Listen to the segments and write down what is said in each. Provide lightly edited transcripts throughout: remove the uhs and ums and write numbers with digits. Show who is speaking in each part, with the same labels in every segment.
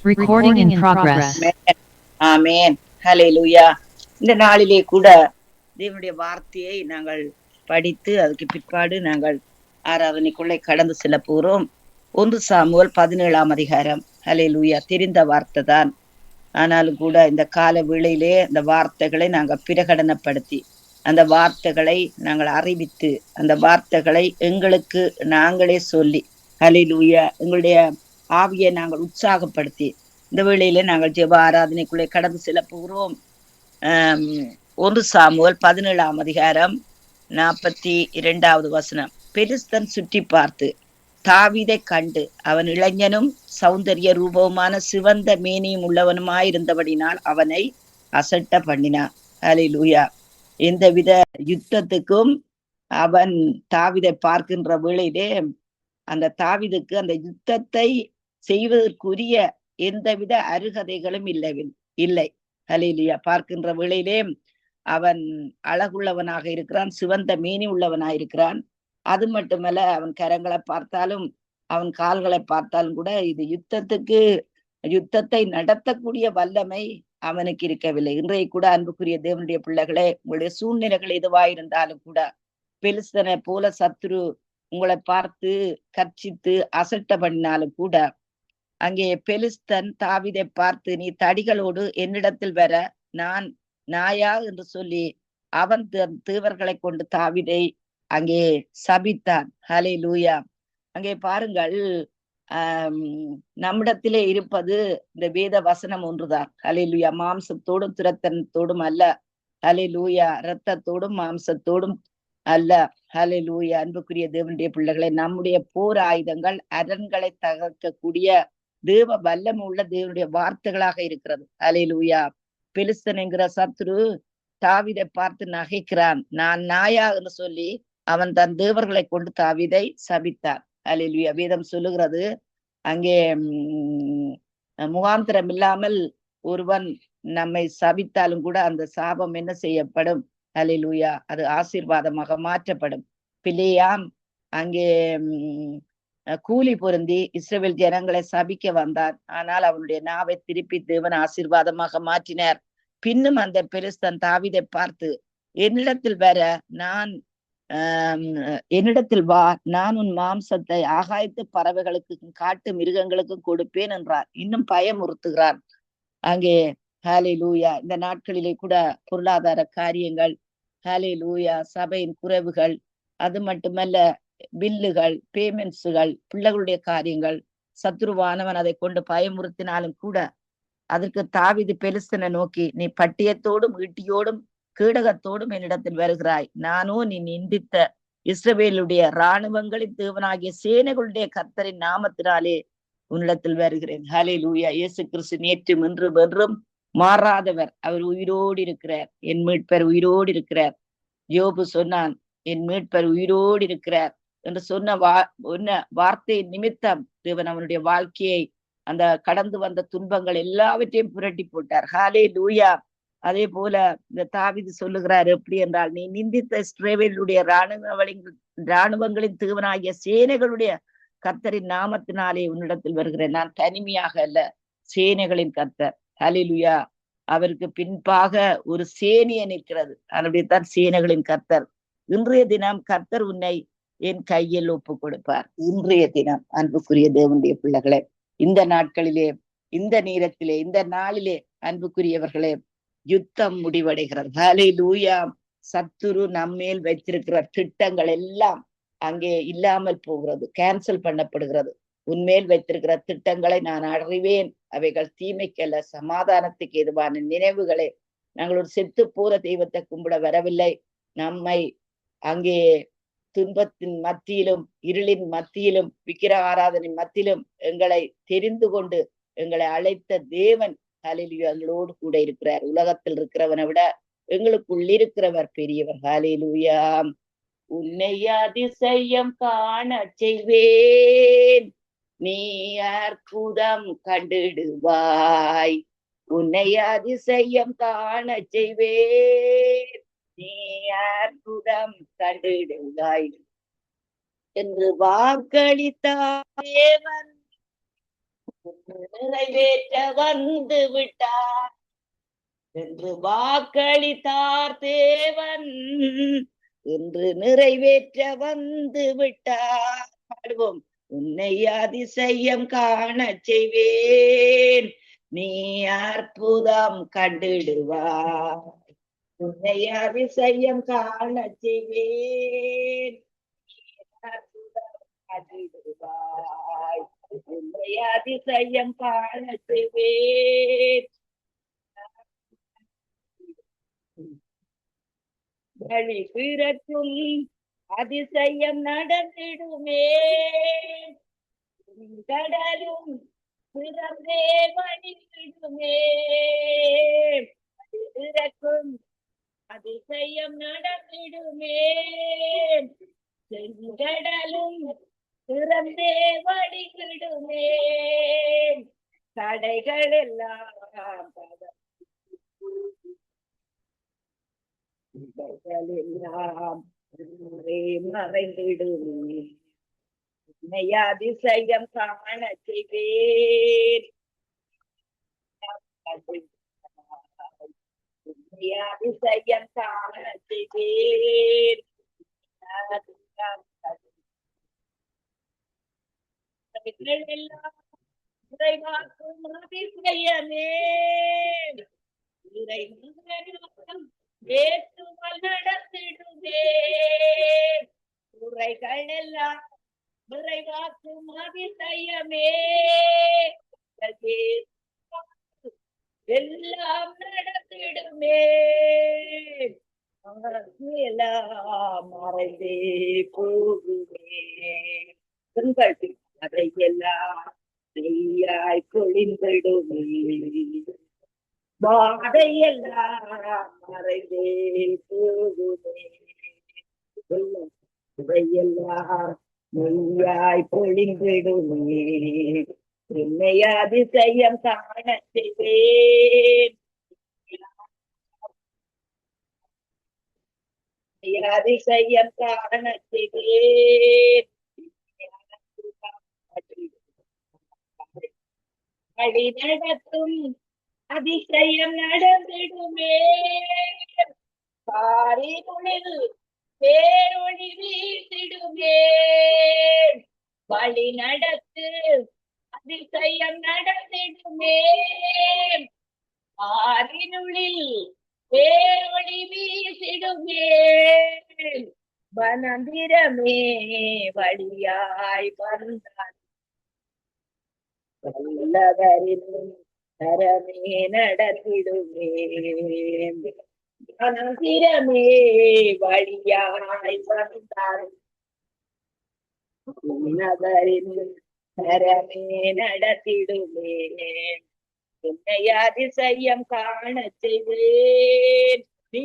Speaker 1: Recording in progress.
Speaker 2: ஆமென். ஆமென். ஹல்லேலூயா. இந்த நாளிலே கூட தேவனுடைய வார்த்தையை நாங்கள் படித்து அதுக்கு பிற்பாடு நாங்கள் ஆராதனைக்குள்ளே கடந்து செல்ல போறோம். 1 சாமுவேல் 17ஆம் அதிகாரம். ஹல்லேலூயா. தெரிந்த வார்த்தை தான். ஆனாலும் கூட இந்த கால வேளையிலே அந்த வார்த்தைகளை நாங்கள் பிரகடனப்படுத்தி அந்த வார்த்தைகளை நாங்கள் அறிவித்து அந்த வார்த்தைகளை எங்களுக்கு நாங்களே சொல்லி ஹல்லேலூயா எங்களுடைய ஆவியை நாங்கள் உற்சாகப்படுத்தி இந்த வேளையிலே நாங்கள் ஜெப ஆராதனைக்குள்ளே கடந்து செல்ல போகிறோம். 1 சாமுவேல் 17ஆம் அதிகாரம் 42வது வசனம். பெலிஸ்தன் சுற்றி பார்த்து தாவீதை கண்டு அவன் இளைஞனும் சௌந்தரிய ரூபவுமான சிவந்த மேனியும் உள்ளவனுமாயிருந்தபடினால் அவனை அசட்ட பண்ணினான். ஹல்லேலூயா. எந்தவித யுத்தத்துக்கும் அவன் தாவீதை பார்க்கின்ற வேளையிலே அந்த தாவீதுக்கு அந்த யுத்தத்தை செய்வதற்குரிய எந்தவித அருகதைகளும் இல்லை. ஹல்லேலூயா. பார்க்கின்ற வேளையிலே அவன் அழகுள்ளவனாக இருக்கிறான், சிவந்த மேனி உள்ளவனாயிருக்கிறான். அது மட்டுமல்ல, அவன் கரங்களை பார்த்தாலும் அவன் கால்களை பார்த்தாலும் கூட இது யுத்தத்தை நடத்தக்கூடிய வல்லமை அவனுக்கு இருக்கவில்லை. இன்றைய கூட அன்புக்குரிய தேவனுடைய பிள்ளைகளே, உங்களுடைய சூழ்நிலைகள் எதுவாயிருந்தாலும் கூட பெலிஸ்தனை போல சத்துரு உங்களை பார்த்து கர்ச்சித்து அசட்ட பண்ணினாலும் கூட அங்கே பெலிஸ்தன் தாவீதை பார்த்து நீ தடிகளோடு என்னிடத்தில் வர நான் நாயா என்று சொல்லி அவன் தீவர்களை கொண்டு தாவீதை அங்கே சபித்தான். ஹல்லேலூயா. அங்கே பாருங்கள், நம்மிடத்திலே இருப்பது இந்த வேத வசனம் ஒன்றுதான். ஹல்லேலூயா. மாம்சத்தோடும் துரத்தனத்தோடும் அல்ல. ஹல்லேலூயா. இரத்தத்தோடும் மாம்சத்தோடும் அல்ல. ஹல்லேலூயா. அன்புக்குரிய தேவனுடைய பிள்ளைகளை, நம்முடைய போர் ஆயுதங்கள் அரண்களை தகர்க்கக்கூடிய தேவ வல்லமை உள்ள தேவனுடைய வார்த்தைகளாக இருக்கிறது. ஹல்லேலூயா. பெலிஸ்தன் என்கிற சத்துரு தாவீதை பார்த்து நகைக்கிறான். நான் நாயா என்று சொல்லி அவன் தன் தேவர்களை கொண்டு தாவீதை சபித்தான். ஹல்லேலூயா. வேதம் சொல்லுகிறது, அங்கே முகாந்திரம் இல்லாமல் ஒருவன் நம்மை சபித்தாலும் கூட அந்த சாபம் என்ன செய்யப்படும்? ஹல்லேலூயா. அது ஆசீர்வாதமாக மாற்றப்படும். பிலேயாம் அங்கே கூலி பொருந்தி இஸ்ரவேல் ஜனங்களை சபிக்க வந்தான். ஆனால் அவனுடைய நாவை திருப்பி தேவன் ஆசீர்வாதமாக மாற்றினார். பின்னும் அந்த பெலிஸ்தன் தாவீதை பார்த்து என்னிடத்தில் வர நான் என்னிடத்தில் வா, நான் உன் மாம்சத்தை ஆகாயத்து பறவைகளுக்கும் காட்டு மிருகங்களுக்கும் கொடுப்பேன் என்றார். இன்னும் பயமுறுத்துகிறான். அங்கே ஹல்லேலூயா. இந்த நாட்களிலே கூட பொருளாதார காரியங்கள், ஹல்லேலூயா, சபையின் குறைவுகள், அது மட்டுமல்ல பில்லுகள், பேமெண்ட்ஸுகள், பிள்ளைகளுடைய காரியங்கள், சத்துருவானவன் அதை கொண்டு பயமுறுத்தினாலும் கூட அதற்கு தாவீது பெலிஸ்தனை நோக்கி நீ பட்டியத்தோடும் ஈட்டியோடும் கீடகத்தோடும் என்னிடத்தில் வருகிறாய், நானோ நீ நிந்தித்த இஸ்ரவேலுடைய இராணுவங்களின் தேவனாகிய சேனைகளுடைய கர்த்தரின் நாமத்தினாலே உன்னிடத்தில் வருகிறேன். ஹல்லேலூயா. இயேசு கிறிஸ்து நேற்றும் இன்றும் என்றும் மாறாதவர். அவர் உயிரோடு இருக்கிறார். என் மீட்பர் உயிரோடு இருக்கிறார். யோபு சொன்னான், என் மீட்பர் உயிரோடு இருக்கிறார் என்று சொன்ன வார்த்தை நிமித்தம் தேவன் அவனுடைய வாழ்க்கையை அந்த கடந்து வந்த துன்பங்கள் எல்லாவற்றையும் புரட்டி போட்டார். ஹல்லேலூயா. அதே போல இந்த தாவீது சொல்லுகிறார் எப்படி என்றால், நீ நிந்தித்த இஸ்ரவேலுடைய இராணுவங்களின் தேவனாகிய சேனைகளுடைய கர்த்தரின் நாமத்தினாலே உன்னிடத்தில் வருகிறேன். நான் தனிமையாக அல்ல, சேனைகளின் கர்த்தர். ஹல்லேலூயா. அவருக்கு பின்பாக ஒரு சேனையை நிற்கிறது. அப்படித்தான் சேனைகளின் கர்த்தர். இன்றைய தினம் கர்த்தர் உன்னை என் கையில் ஒப்பு கொடுப்பார். இன்றைய தினம் அன்புக்குரிய தேவனுடைய பிள்ளைகளே, இந்த நாட்களிலே, இந்த நேரத்திலே, இந்த நாளிலே அன்புக்குரியவர்களே, யுத்தம் முடிவடைகிறது. ஹல்லேலூயா. சத்துரு நம்மேல் வைத்திருக்கிற திட்டங்கள் எல்லாம் அங்கே இல்லாமல் போகிறது, கேன்சல் பண்ணப்படுகிறது. உன்மேல் வைத்திருக்கிற திட்டங்களை நான் அறிவேன், அவைகள் தீமைக்கல்ல சமாதானத்துக்கு எதுவான நினைவுகளே. நாங்கள் ஒரு செத்து போற தெய்வத்தை கும்பிட வரவில்லை. நம்மை அங்கே துன்பத்தின் மத்தியிலும் இருளின் மத்தியிலும் விக்கிர ஆராதனை மத்தியிலும் எங்களை தெரிந்து கொண்டு எங்களை அழைத்த தேவன் ஹல்லேலூயா எங்களோடு கூட இருக்கிறார். உலகத்தில் இருக்கிறவனை விட எங்களுக்குள் இருக்கிறவர் பெரியவர். ஹல்லேலூயா. உன்னை அதிசயம் காண செய்வேன், நீ அற்புதம் கண்டிடுவாய். உன்னை அதிசயம் காண செய்வேன், நீ அற்புதம் கண்டிடுவாய் என்று வாக்களித்தார் தேவன். நிறைவேற்ற வந்து விட்டார் என்று வாக்களித்தார் தேவன், என்று நிறைவேற்ற வந்து விட்டார். பாடுவோம். உன்னை அதிசயம் காண செய்வேன், நீ அற்புதம் கண்டிடுவார். உன்னை அதிசயம் காண செய்வேன், அற்புதம் கண்டிடுவாய். உன்னை அதிசயம் காண செய்வேன், வழி பிறக்கும் அதிசயம் நடந்திடுமே, கடலும் பிறந்தே வழிவிடுமே. பிறக்கும் அதிசயம் நடந்திடுமே, செங்கடலும் பிறந்தே வழிவிடுமே. தடைகள் எல்லாம் எல்லாம் மறைந்திடுமே, உன்னை அதிசயம் காண செய்வேன், உன்னை அதிசயம் காண செய்வேன். இறைவாக்கும் அதிசயமே, ஏற்றுமல் நடத்திடுவே. உரைகள் எல்லாம் விரைவாக்கும் அதிசயமே, எல்லாம் நடத்திடுமே. எல்லாம் மறைந்தே போகுமே, அதையெல்லாம் நெய்யாய் பொழிந்திடுமே. வாதையெல்லாம் மறைந்தே போகுமே, இவையெல்லாம் நெய்யாய் பொழிந்திடுமே. என்னை அதிசயம் காண செய்வேன், அதிசயம் காண செய்வேன். வழி நடத்தும் அதிசயம் நடந்திடுமே, பாரினுளில் பேரொளி வீசிடுமே. வழி நடத்து அதிசயம் நடந்திடுமே, பாரினுளில் பேரொளி வீசிடுமே. வனந்திரமே வழியாய் வந்தார், வல்லவரின் தரமே நடத்திடுமே. வனந்திரமே வழியாய் வந்தார், வல்லவரின் தரமே நடத்திடுமே. என்னை அதிசயம் காண செய்வேன், நீ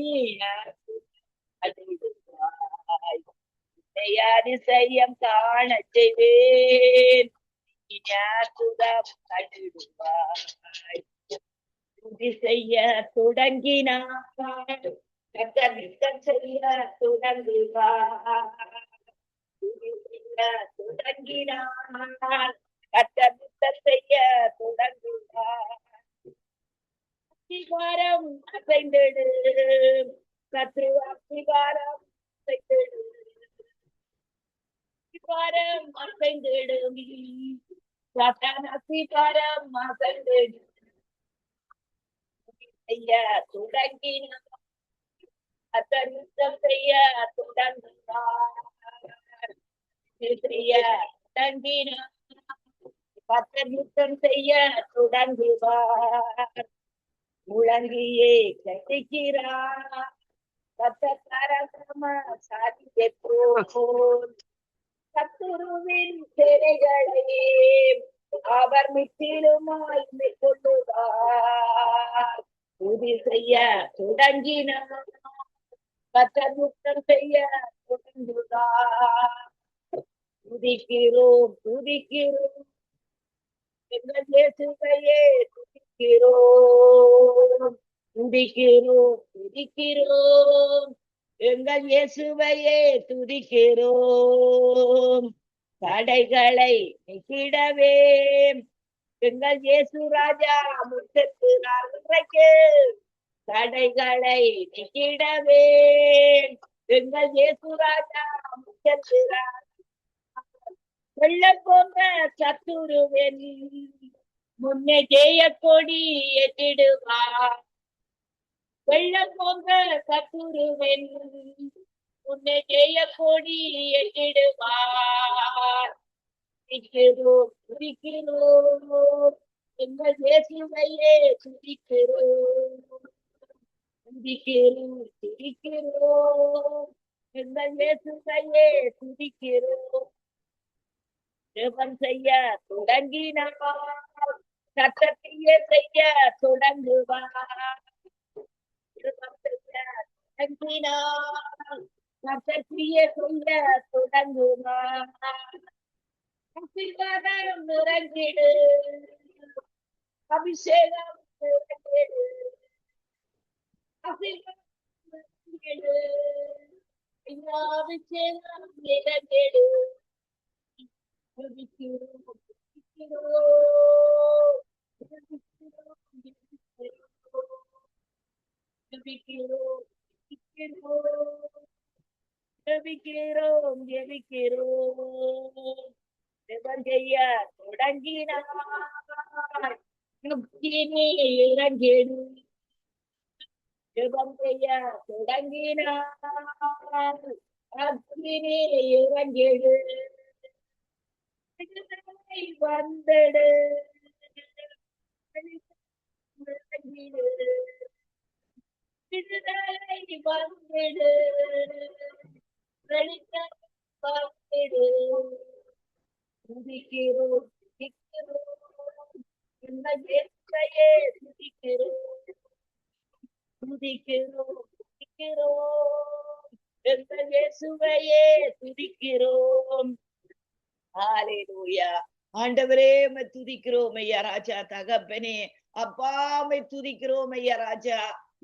Speaker 2: என்னை அதிசயம் காண செய்வேன், செய்ய தொடங்கினார், செய்ய தொடங்குவார். தொடங்கினார், செய்ய தொடங்குவார். அத்திவாரம் அசைந்திடு, சத்ரு அத்திவாரம் அசைந்திடு, அத்திவாரம் அசைந்திடும், சத்தான் அத்திவாரம் அசைந்திடு. செய்ய தொடங்கினார், யுத்தம் செய்ய தொடங்குவார். தொடங்கினார், யுத்தம் செய்ய தொடங்குவார். முழங்கியே கட்டிக்கிறார், சாதியை போல் சத்துருவின் சிறைகளை அவர் முற்றிலுமாய் கொள்ளுவார். உறுதி செய்ய தொடங்கினார், யுத்தம் செய்ய தொடங்குவார். துதிக்கிறோம் துதிக்கிறோம் எங்கள் இயேசுவையே துதிக்கிறோம், துதிக்கிறோம் துதிக்கிறோம் எங்கள் இயேசுவையே துதிக்கிறோம். தடைகளை நீக்கிடவே எங்கள் இயேசு ராஜா முத்தெடுக்கிறார் இன்றைக்கு தடைகளை நீக்கிடவே. எங்கள் இயேசு ராஜா முத்தெடுக்கிறார். வெள்ளம் போன்ற சத்துருவென் முன்னே ஜெய கொடி ஏற்றிடுவார். வெள்ளம் போன்ற சத்துருவென் முன்னே ஜெய கொடி ஏற்றிடுவார். துதிக்கிறோம் எங்கள் இயேசுவையே துதிக்கிறோம். துதிக்கிறோம் துதிக்கிறோம் எங்கள் இயேசுவையே துதிக்கிறோம். ஜெபம் செய்ய தொடங்கினார், சத்தத்தையே செய்ய தொடங்குவார். ஜெபம் செய்ய தொடங்கினார், சத்தத்தையே செய்ய தொடங்குவார். ஆசீர்வாதம் நிறைந்திடு, அபிஷேகம் நிறைந்திடு, அபிஷேகம் நிறைந்திடு, அபிஷேகம் நிறைந்திடு. ஜெபம் செய்ய தொடங்கினார், இறங்கிடு. ஜெபம் செய்ய தொடங்கினார், அக்கினி இறங்கிடு. வந்திடு வந்திடு வந்திடு. துதிக்கிறோம் துதிக்கிறோம் எங்கள் இயேசுவையே துதிக்கிறோம். துதிக்கிறோம் துதிக்கிறோம் எங்கள் இயேசுவையே துதிக்கிறோம். ஹல்லேலூயா. ஆண்டவரே உம்மை துதிக்கிறோம் ஐயா ராஜா. தகப்பனே அப்பா உம்மை துதிக்கிறோம் ஐயா ராஜா.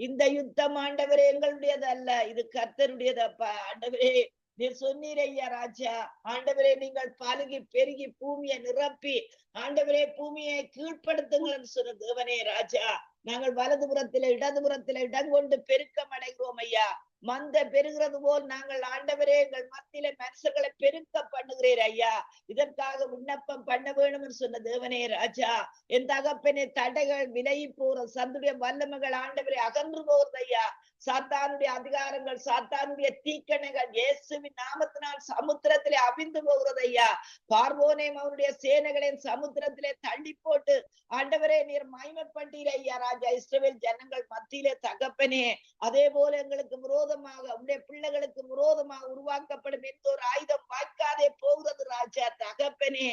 Speaker 2: இந்த யுத்தம் ஆண்டவரே எங்களுடையது அல்ல, இது கர்த்தருடையது அப்பா. ஆண்டவரே நீர் சொன்னீர் ஐயா ராஜா. ஆண்டவரே நீங்கள் பலுகி பெருகி பூமியை நிரப்பி ஆண்டவரே பூமியை கீழ்ப்படுத்துங்கள் சொன்ன தேவனே ராஜா. நாங்கள் வலதுபுறத்தில இடதுபுறத்தில இடம் கொண்டு பெருக்கம் அடைகிறோம் ஐயா. மந்த பெருகிறது போல் நாங்கள் ஆண்டவரே எங்கள் மத்தியில மனுஷர்களை பெருக்க பண்ணுகிறீர் ஐயா. இதற்காக விண்ணப்பம் பண்ண வேணும் என்று சொன்ன தேவனே ராஜா. என் தகப்பனே தடைகள் விலகி போற சந்துடைய வல்லமைகள் ஆண்டவரே அகன்று போகிறது ஐயா. சாத்தானுடைய அதிகாரங்கள் சாத்தானுடைய தீக்கணைகள் இயேசுவின் நாமத்தினால் சமுத்திரத்திலே அவிந்து போகிறது ஐயா. பார்வோனையும் அவருடைய சேனைகளின் சமுத்திரத்திலே தள்ளி போட்டு ஆண்டவரே நீர் மகிமைப்பட்டீர் ஐயா ராஜா. இஸ்ரவேல் ஜனங்கள் மத்தியிலே தகப்பனே அதே போல எங்களுக்கு விரோதமாக உடைய பிள்ளைகளுக்கு விரோதமாக உருவாக்கப்படும் எந்த ஒரு ஆயுதம் வாய்க்காதே போகிறது ராஜா. தகப்பனே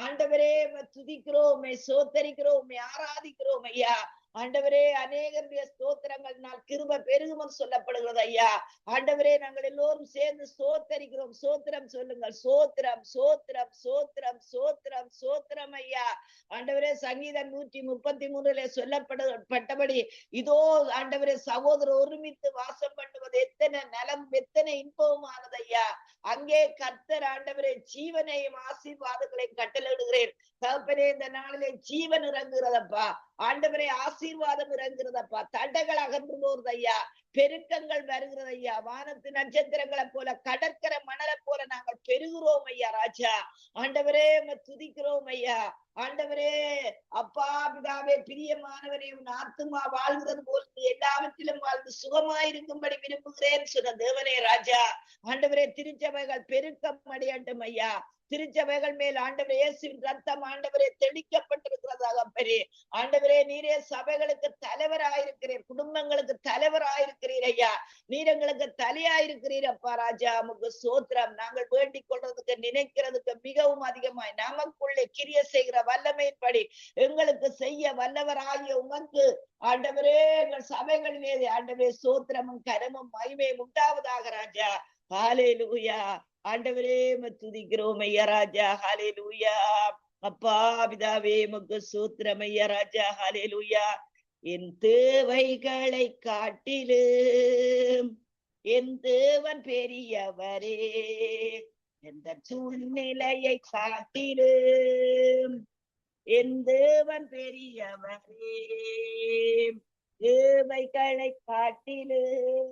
Speaker 2: ஆண்டவரே துதிக்கிறோம், சோத்தரிக்கிறோம், ஆராதிக்கிறோம் ஐயா. ஆண்டவரே அநேகருடைய ஸ்தோத்திரங்கள் நான் கிருப பெருகுமன் சொல்லப்படுகிறது ஐயா. ஆண்டவரே நாங்கள் எல்லோரும் சேர்ந்து சோத்தரிக்கிறோம். சோத்திரம் சொல்லுங்கள். சோத்திரம் சோத்திரம் சோத்திரம் சோத்திரம் சோத்திரம் ஐயா. ஆண்டவரே சங்கீதம் 133 சொல்லப்பட்டபடி இதோ ஆண்டவரே சகோதரர் ஒருமித்து வாசம் பண்ணுவது எத்தனை நலம் எத்தனை இன்பமானது ஐயா. அங்கே கர்த்தர் ஆண்டவரே ஜீவனையும் ஆசீர்வாதங்களையும் கட்டளையிடுகிறேன். தகப்பனே இந்த நாளிலே ஜீவன் இறங்குகிறதப்பா. ஆண்டவரே ஆசீர்வாதம் இறங்குறதப்பா. தடைகள் அகன்று போறது ஐயா. பெருக்கங்கள் வருகிறது ஐயா. வானத்து நட்சத்திரங்களை போல கடற்கரை மணலை போல நாங்கள் பெருகிறோம் ஐயா ராஜா. ஆண்டவரே துதிக்கிறோம் ஐயா. ஆண்டவரே அப்பா பிதாவே பிரியமானவரே உன் ஆத்துமா வாழ்கிறது போல் எல்லாவற்றிலும் வாழ்ந்து சுகமாயிருக்கும்படி விரும்புகிறேன் சொன்ன தேவனே ராஜா. ஆண்டவரே திருச்சபைகள் பெருக்கம் அடையட்டும் ஐயா. திருச்சபைகள் மேல் ஆண்டவரே இயேசுவின் ரத்தம் ஆண்டவரே தெளிக்கப்பட்டிருக்கிறதாக பெரிய ஆண்டவரே நீரே சபைகளுக்கு தலைவராயிருக்கிறீர், குடும்பங்களுக்கு தலைவராயிருக்கிறீர் ஐயா. நீர் எங்களுக்கு தலையாயிருக்கிறீர் அப்பா ராஜா. உமக்கு சோத்திரம். நாங்கள் வேண்டிக் கொள்றதுக்கு நினைக்கிறதுக்கு மிகவும் அதிகமாய் நமக்குள்ளே கிரிய செய்கிற வல்லமையின்படி எங்களுக்கு செய்ய வல்லவராகிய உமக்கு ஆண்டவரே எங்கள் சபைகளிலே ஆண்டவரே சோத்திரமும் கரமும் மகிமையும் உண்டாவதாக ராஜா. ஹல்லேலூயா. ஆண்டவரே துதிக்கிறோம் ஐயா ராஜா. ஹல்லேலூயா. அப்பா பிதாவே உமக்கு சோத்திரம் ஐயா ராஜா. ஹல்லேலூயா. என் தேவைகளை காட்டிலும் என் தேவன் பெரியவரே, எந்த சூழ்நிலையை காட்டிலும் என் தேவன் பெரியவரே, தேவைகளை காட்டிலும்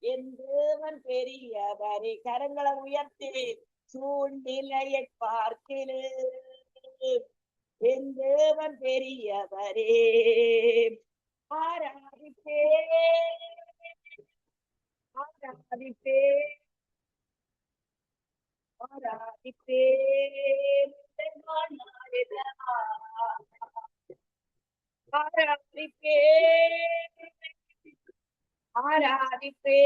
Speaker 2: என் தேவன் பெரியவரே. கரங்களை உயர்த்தி சூழ்நிலையை பார்க்கிறேன். என் தேவன் பெரியவரே, ஆராதிப்பே ஆராதிப்பே ஆராதிப்பே ஆராதிப்பே ஆராதிப்பே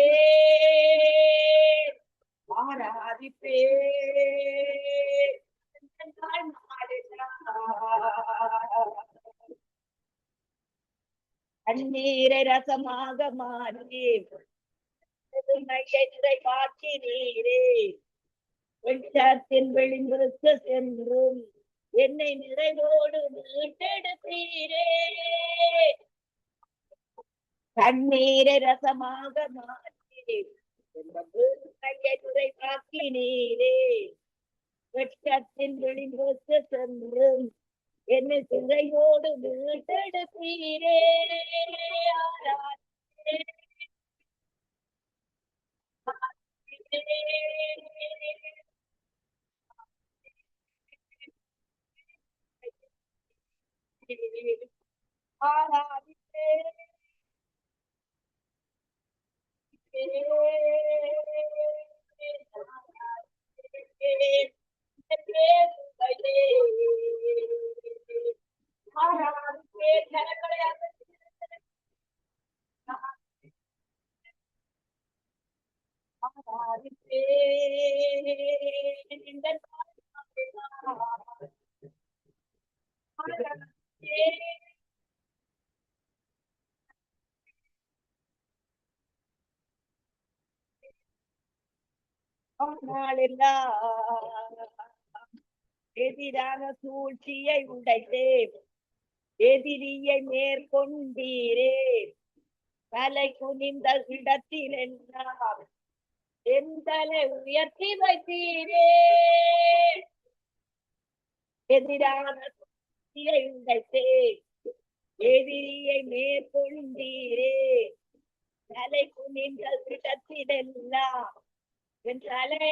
Speaker 2: ஆராதிப்பே தண்ணீரை ரசமாக மாறி நிறைவாக்கினீரே. வெள்ளத்தின் வெளிந்திருக்கு சென்றும் என்னை நிறைவோடு மீட்டெடுத்தீரே. தண்ணீரை ரசமாக மாற்றி நிறைவாக்கினீரே. வெள்ளத்தின் வெளிந்திருக்கு சென்றும் என்னை சிறையோடு மீட்டெடுத்தீரே. ஆராதிப்பே எதிரான சூழ்ச்சியை உடைத்தே எதிரியை மேற்கொண்டீரே. தலை குனிந்த இடத்தில் எல்லாம் என் தலை உயர்த்தி வைத்தீரே. எதிரான சூழ்ச்சியை உடைத்தே எதிரியை மேற்கொண்டீரே. தலை குனிந்த இடத்தில் எல்லாம் என் தலை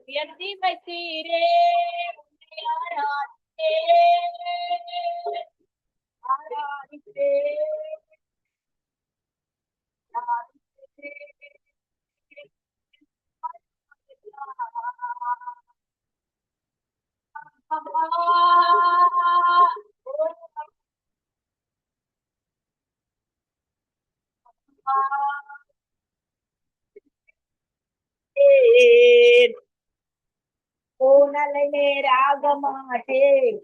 Speaker 2: உயர்த்தி வைத்தீரே. ஆராதிப்பே கோணலை நேராக மாட்டேன்.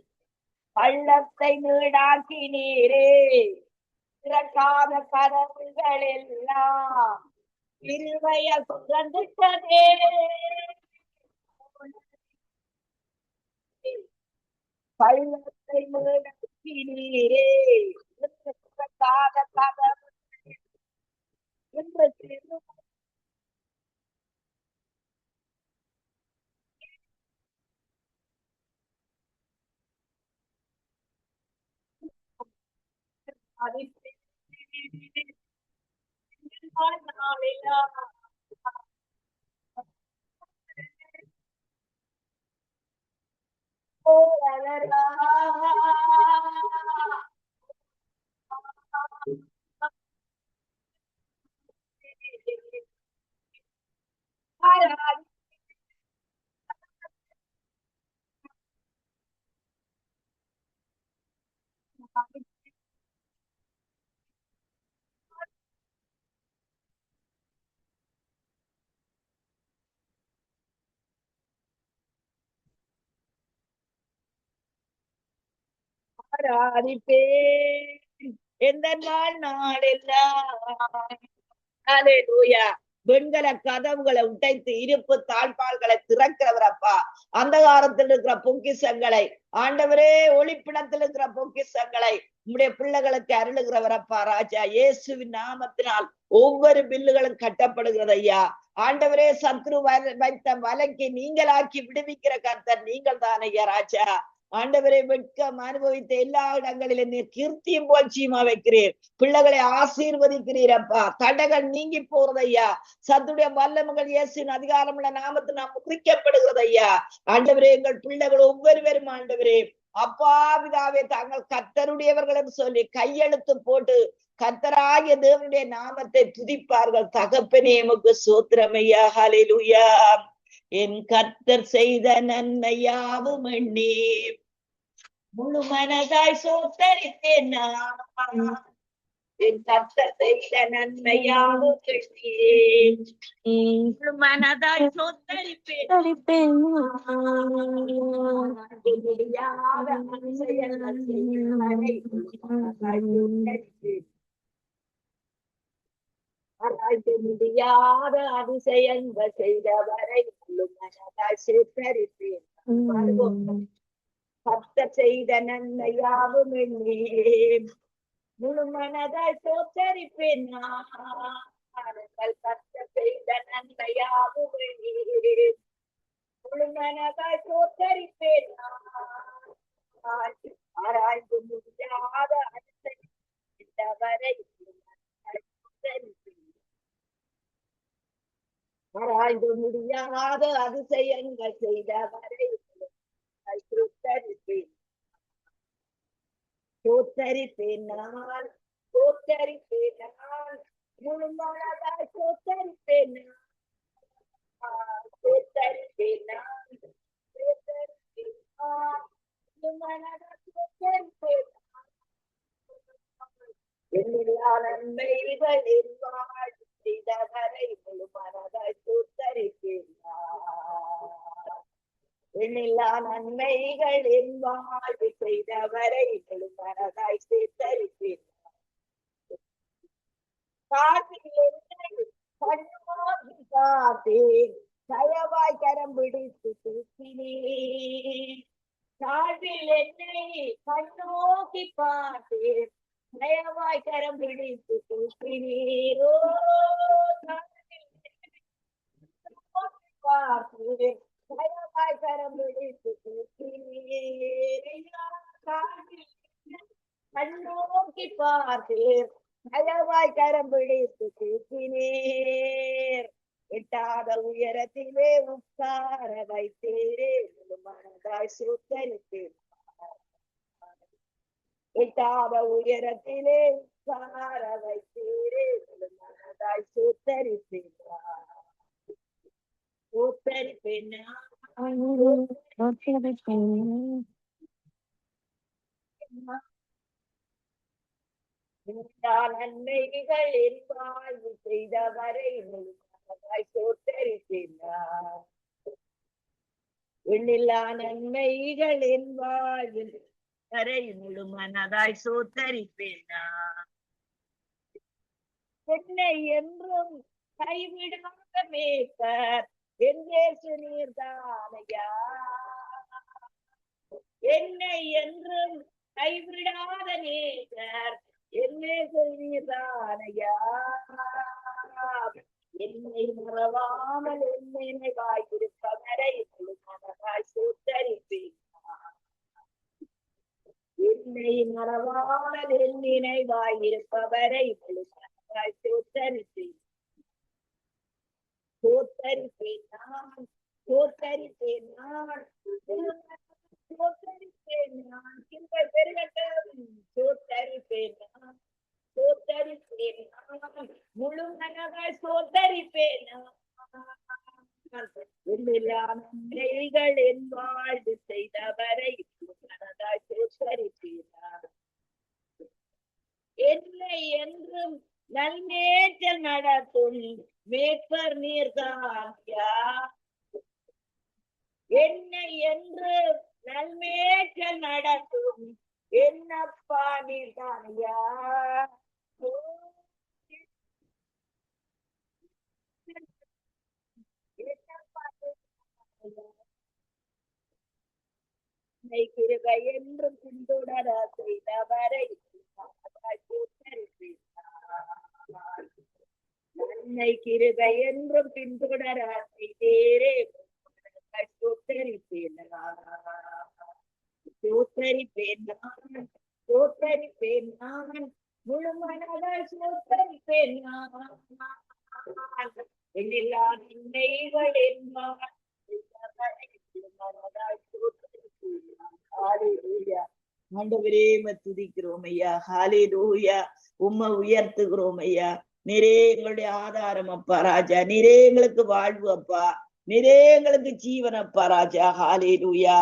Speaker 2: பள்ளத்தை நீடாக்கினீரே. திறக்காத கதவுகள் எல்லாம் இருவைய சுரந்துட்டதே. பள்ளத்தை நீடாக்கினீரே. திறக்காத கதவு எந்த வெண்கல கதவுகளை உடைத்து இருப்பு தாழ்பால்களை திறக்கிறவரப்பா. அந்தகாரத்தில் இருக்கிற பொக்கிஷங்களை ஆண்டவரே, ஒளிப்பிடத்தில் இருக்கிற பொக்கிஷங்களை உம்முடைய பிள்ளைகளுக்கு அருளுகிறவரப்பா ராஜா. இயேசுவின் நாமத்தினால் ஒவ்வொரு பில்லுகளும் கட்டப்படுகிறது ஐயா. ஆண்டவரே, சத்ரு வைத்த வலைக்கு நீங்களாக்கி விடுவிக்கிற கர்த்தர் நீங்கள் தான் ஐயா ராஜா. ஆண்டவரை வெட்கம் அனுபவித்த எல்லா இடங்களிலும் நீர் கீர்த்தியும் போல்ச்சியுமா வைக்கிறீர். பிள்ளைகளை ஆசீர்வதிக்கிறீர் அப்பா. தடைகள் நீங்கி போறது ஐயா. சத்துடைய வல்லமைகள் இயேசுவின் அதிகாரமுள்ள நாமத்தில் நாம் குறிக்கப்படுகிறது ஐயா. ஆண்டவரே, எங்கள் பிள்ளைகள் ஒவ்வொருவரும் ஆண்டவரே அப்பா பிதாவே தாங்கள் கர்த்தருடையவர்கள் என்று சொல்லி கையெழுத்து போட்டு கர்த்தராகிய தேவனுடைய நாமத்தை துதிப்பார்கள். தகப்பனே எமக்கு ஸ்தோத்திரம் ஐயா. ஹல்லேலூயா. என் கர்த்தர் செய்த நன்மையாவும் எண்ணி முழு மனதாய் சோத்தரித்தேன் நான். என் கர்த்தர் செய்த நன்மையாவும் எண்ணி முழு மனதாய் சோத்தரிப்பேன். முடியாத அதிசயங்கள் செய்தவரை முழு மனதாய் சோத்தரிப்பேன். கர்த்தர் செய்த நன்மையாவும் எண்ணி முழு மனதாய் சோத்தரிப்பேன் நான். கர்த்தர் செய்த நன்மையாவும் எண்ணி முழு மனதாய் சோத்தரிப்பேன் நான். ஆராய்ந்து முடியாத அதிசயம் செய்தவரை ஆராய்ந்து முடியாத அதிசயங்கள் செய்தவரை சோத்தரிப்பேன் நான். சோத்தரிப்பேன் நான். முழு மனதாய் சோத்தரிப்பேன் நான். சோத்தரிப்பேன் நான். சோத்தரிப்பேன் நான். முழு மனதாய் சோத்தரிப்பேன் நான். எல்லா நன்மைகளின் வாழ்வு செய்தவரை முழு மனதாய் சோத்தரிப்பேன் நான். எல்லா நன்மைகளின் வாழ்வு செய்தவரை முழு மனதாய் சோத்தரிப்பேன். தயவாய் கரம் பிடித்து தூக்கினேன். தாழ்வில் என்னை கண்ணோக்கி பார்த்தேன். தயவாய் கரம் பிடித்து தூக்கினீரோ. பார்த்தேன். தயவாய் கரம் பிடித்து தூக்கினீர். கண்ணோக்கி பார்த்தேன். தயவாய் கரம் பிடித்து தூக்கினீர். எட்டாத உயரத்திலே உட்கார வைத்தீரே முழு மனதாய் சோத்தரிப்பேன். எட்டாத உயரத்திலே உட்கார வைத்தீரே முழு மனதாய் சோத்தரிப்பேன். சோத்தரிப்பேன். நன்மைகளின் வாழ்வு செய்தவரை முழு மனதாய் சோத்தரிப்பேன். எண்ணில்லா நன்மைகளின் வாழ்வில் வரை முழு மனதாய் சோத்தரிப்பேன். என்னை என்றும் கைவிடாத மேய்ப்பர் என் இயேசு நீர்தானையா. என்னை என்றும் கைவிடாத நேசர் என் இயேசு நீர்தானையா. என்னை மறவாமல் என் நினைவாயிருப்பவரை முழு மனதாய் சோத்தரிப்பேன். என்னை மறவாமல் என் நினைவாயிருப்பவரை முழு மனதாய் சோத்தரிப்பேன். சோத்தரிப்பேன் நான். சோத்தரிப்பேன் நான். சோத்தரிப்பேன் நான். பெருகட்டும். சோத்தரிப்பேன் நான். சோத்தரிப்பேன் நான். முழு மனதாய் சோத்தரிப்பேன் நான். எல்லா நன்மைகள் என் வாழ்வு செய்தவரை முழு மனதாய் சோத்தரிப்பேன் நான். என்னை என்றும் நல்மேற்றல் நடத்தும் மேய்ப்பர் நீர்தானையா. என்னை என்று நல்மேற்றல் நடத்தும் என்னப்பா நீர்தானையா. கிருபை என்றும் பின்தொடர செய்தவரை நன்மை கிருபை என்றும் பின்தொடர செய்தேரே சோத்தரிப்பேன். சோத்தரிப்பேன் நான், சோத்தரிப்பேன் நான், முழு மனதாய் சோத்தரிப்பேன் நான். எண்ணில்லா நன்மைகள் என்பார். ஆண்டவரே துதிக்கிறோம் ஐயா. ஹalleluya. உம்மை உயர்த்துகிறோம் ஐயா. நீரே எங்களுடைய ஆதாரம் அப்பா ராஜா. நீரே எங்களுக்கு வாழ்வு அப்பா. நீரே எங்களுக்கு ஜீவன் அப்பா ராஜா. ஹalleluya.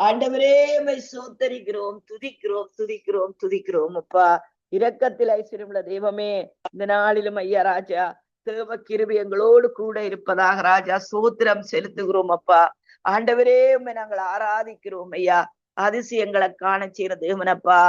Speaker 2: ஆண்டவரே உம்மை சோத்தரிக்கிறோம், துதிக்கிறோம், துதிக்கிறோம், துதிக்கிறோம் அப்பா. இரக்கத்தில் ஐஸ்வர்யமுள்ள தெய்வமே, இந்த நாளிலும் ஐயா ராஜா தேவ கிருபை எங்களோடு கூட இருப்பதாக ராஜா சோத்திரம் செலுத்துகிறோம் அப்பா. ஆண்டவரே உம்மை நாங்கள் ஆராதிக்கிறோம் ஐயா. அதிசயங்களை காண செய்யற தேவனப்பா.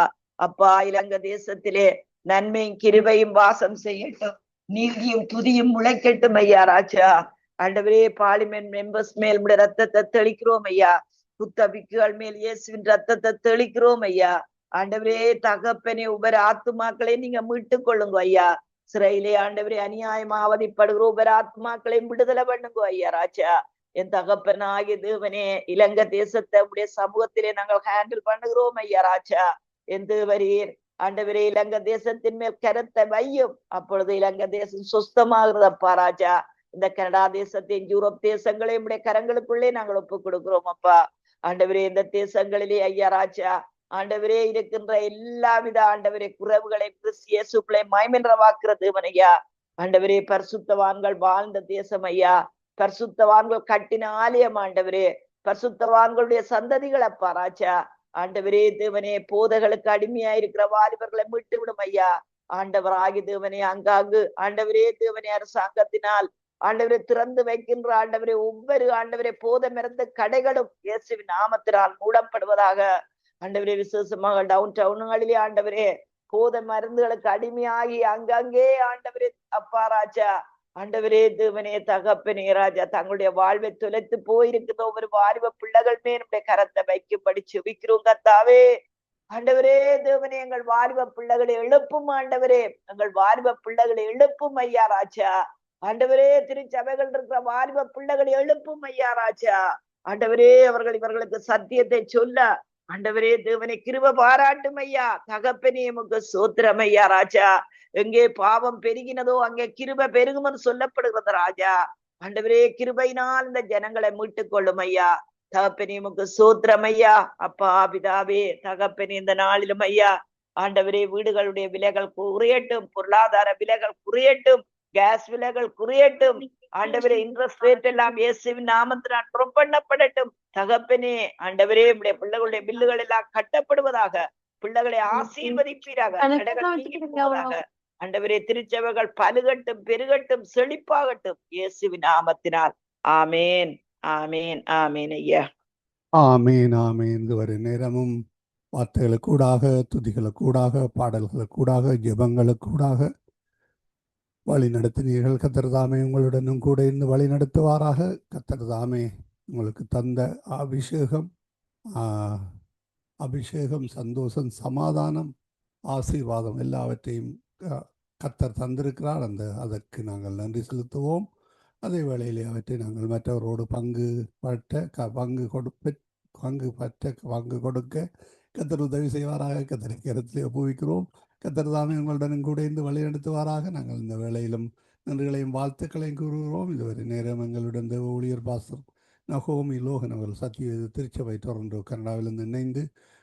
Speaker 2: அப்பா, இலங்கை தேசத்திலே நன்மையும் கிருபையும் வாசம் செய்யட்டும், நீதியும் துதியும் முளைக்கட்டும் ஐயா ராஜா. ஆண்டவரே, பார்லிமெண்ட் மெம்பர்ஸ் மேல் உடைய ரத்தத்தை தெளிக்கிறோம் ஐயா. புத்தபிக்குகள் மேல் இயேசுவின் ரத்தத்தை தெளிக்கிறோம் ஐயா. ஆண்டவரே தகப்பனே, உபர ஆத்துமாக்களை நீங்க மீட்டுக் கொள்ளுங்க ஐயா. சிறையிலே ஆண்டவரே அநியாயமா அவதிப்படுகிற உபர ஆத்மாக்களை விடுதலை பண்ணுங்க ஐயா ராஜா. என் தகப்பனாகிய தேவனே, இலங்கை தேசத்தை உடைய சமூகத்திலே நாங்கள் ஹேண்டில் பண்ணுகிறோம் ஐயா ராஜா. என் தேவரீர் ஆண்டவரே, இலங்கை தேசத்தின் மேல் கருத்தை வையும், அப்பொழுது இலங்கை தேசம் சுஸ்தமாகிறதப்பா ராஜா. இந்த கனடா தேசத்தையும் யூரோப் தேசங்களையும் உடைய கரங்களுக்குள்ளே நாங்கள் ஒப்புக் கொடுக்கிறோம் அப்பா. ஆண்டவரே, இந்த தேசங்களிலே ஐயா ராஜா ஆண்டவரே இருக்கின்ற எல்லாவித ஆண்டவரே குறைவுகளை இயேசுக்களை மாய்மென்றவாக்குற தேவனையா. ஆண்டவரே, பரிசுத்தவான்கள் வாழ்ந்த தேசம் ஐயா. பரிசுத்தவான்கள் கட்டின ஆலயம் ஆண்டவரே. பரிசுத்தவான்களுடைய சந்ததிகள் அப்பா ராஜா. ஆண்டவரே தேவனே, போதைகளுக்கு அடிமையா இருக்கிற வாலிபர்களை மீட்டு விடும் ஐயா. ஆண்டவர் ஆகி தேவனே, அங்காங்கு ஆண்டவரே தேவனே அரசாங்கத்தினால் ஆண்டவரை திறந்து வைக்கின்ற ஆண்டவரே ஒவ்வொரு ஆண்டவரே போதை மருந்து கடைகளும் இயேசுவின் நாமத்தினால் மூடப்படுவதாக. ஆண்டவரே, விசேஷமாக டவுன் டவுன்களிலே ஆண்டவரே போதை மருந்துகளுக்கு அடிமையாகி அங்கங்கே ஆண்டவரே அப்பா ராஜா ஆண்டவரே தேவனே தகப்பனே ராஜா தங்களுடைய வாழ்வை தொலைத்து போயிருக்கிற ஒவ்வொரு வாலிப பிள்ளைகள் நம்முடைய கரத்தை வைக்கும்படி செபிக்கிறோம் கர்த்தாவே. ஆண்டவரே தேவனே, எங்கள் வாலிப பிள்ளைகளை எழுப்பும் ஆண்டவரே, எங்கள் வாலிப பிள்ளைகளை எழுப்பும் ஐயா ராஜா. ஆண்டவரே, திருச்சபைகள் இருக்கிற வாலிப பிள்ளைகளை எழுப்பும் ஐயா ராஜா. ஆண்டவரே, அவர்கள் இவர்களுக்கு சத்தியத்தை சொல்ல ஆண்டவரே தேவனை கிருபை பாராட்டும் ஐயா. தகப்பனே உமக்கு சோத்திரம் ஐயா ராஜா. எங்கே பாவம் பெருகினதோ அங்கே கிருபை பெருகுமென்று சொல்லப்படுகிறது ராஜா. ஆண்டவரே, கிருபையினால் இந்த ஜனங்களை மீட்டுக் கொள்ளும் ஐயா. தகப்பனே உமக்கு சோத்திரம் ஐயா. அப்பா பிதாவே தகப்பனே, இந்த நாளிலும் ஐயா ஆண்டவரே வீடுகளுடைய விலைகள் குறையட்டும், பொருளாதார விலைகள் குறையட்டும், கேஸ் விலைகள் குறையட்டும். ஆண்டவரே, இன்ட்ரெஸ்ட் ரேட் எல்லாம் இயேசுவின் நாமத்தினால் புறப்பண்ணப்படட்டும். தகப்பனே ஆண்டவரே, உடைய பிள்ளைகளுடைய பில்லுகள் எல்லாம் கட்டப்படுவதாக. பிள்ளைகளை ஆசீர்வதிப்பீராக. ஆண்டவரே, திருச்சபைகள் பலுகட்டும், பெருகட்டும், செழிப்பாகட்டும் இயேசுவின் நாமத்தினால். ஆமேன், ஆமேன், ஆமேன் ஐயா.
Speaker 1: ஆமேன், ஆமேன். இதுவரை நேரமும் வார்த்தைகளுக்கூடாக, துதிகளுக்கூடாக, பாடல்களுக்கூடாக, ஜெபங்களுக்கூடாக வழி நடத்தினீர்கள். கர்த்தர் தாமே உங்களுடனும் கூட இருந்து வழி நடத்துவாராக. கர்த்தர் தாமே உங்களுக்கு தந்த அபிஷேகம், சந்தோஷம், சமாதானம், ஆசீர்வாதம் எல்லாவற்றையும் கர்த்தர் தந்திருக்கிறார். அதற்கு நாங்கள் நன்றி செலுத்துவோம். அதே வேளையிலே அவற்றை நாங்கள் மற்றவரோடு பங்கு கொடுக்க கர்த்தர் உதவி செய்வாராக. கர்த்தரை கரத்திலே ஒப்புவிக்கிறோம். கர்த்தர் தாமே உங்களுடனும் கூட இருந்து வழி நடத்துவாராக. நாங்கள் இந்த வேளையிலும் நன்றிகளையும் வாழ்த்துக்களையும் கூறுகிறோம். இதுவரை நேரம் எங்களுடன் தேவ ஊழியர் பாஸ்டர் நகோமி லோகன் அவர்கள் சத்தியவேத திருச்சபை டொரண்டோ கனடாவிலிருந்து இணைந்து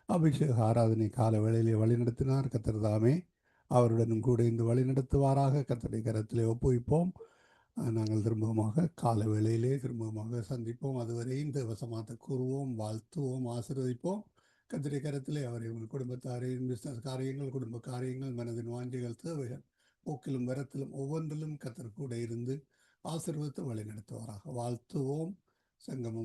Speaker 1: அபிஷேக ஆராதனை கால வேளையிலே வழி நடத்தினார். கர்த்தர் தாமே அவருடனும் கூட இருந்து வழி நடத்துவாராக. கர்த்தருடைய கரத்திலே ஒப்புவிப்போம். நாங்கள் திரும்பமாக கால வேளையிலே திரும்பமாக சந்திப்போம். அதுவரையும் தேவசமாத்த கூறுவோம், வாழ்த்துவோம், ஆசீர்வதிப்போம். கர்த்தருடைய கரத்திலே அவரை உங்கள் குடும்பத்தாரையும் பிசினஸ் காரியங்கள், குடும்ப காரியங்கள், மனதின் வாஞ்சைகள், தேவைகள், போக்கிலும் வரத்திலும் ஒவ்வொன்றிலும் கர்த்தர் கூட இருந்து ஆசீர்வதித்து வழி நடத்துவாராக. வாழ்த்துவோம். சங்கமம்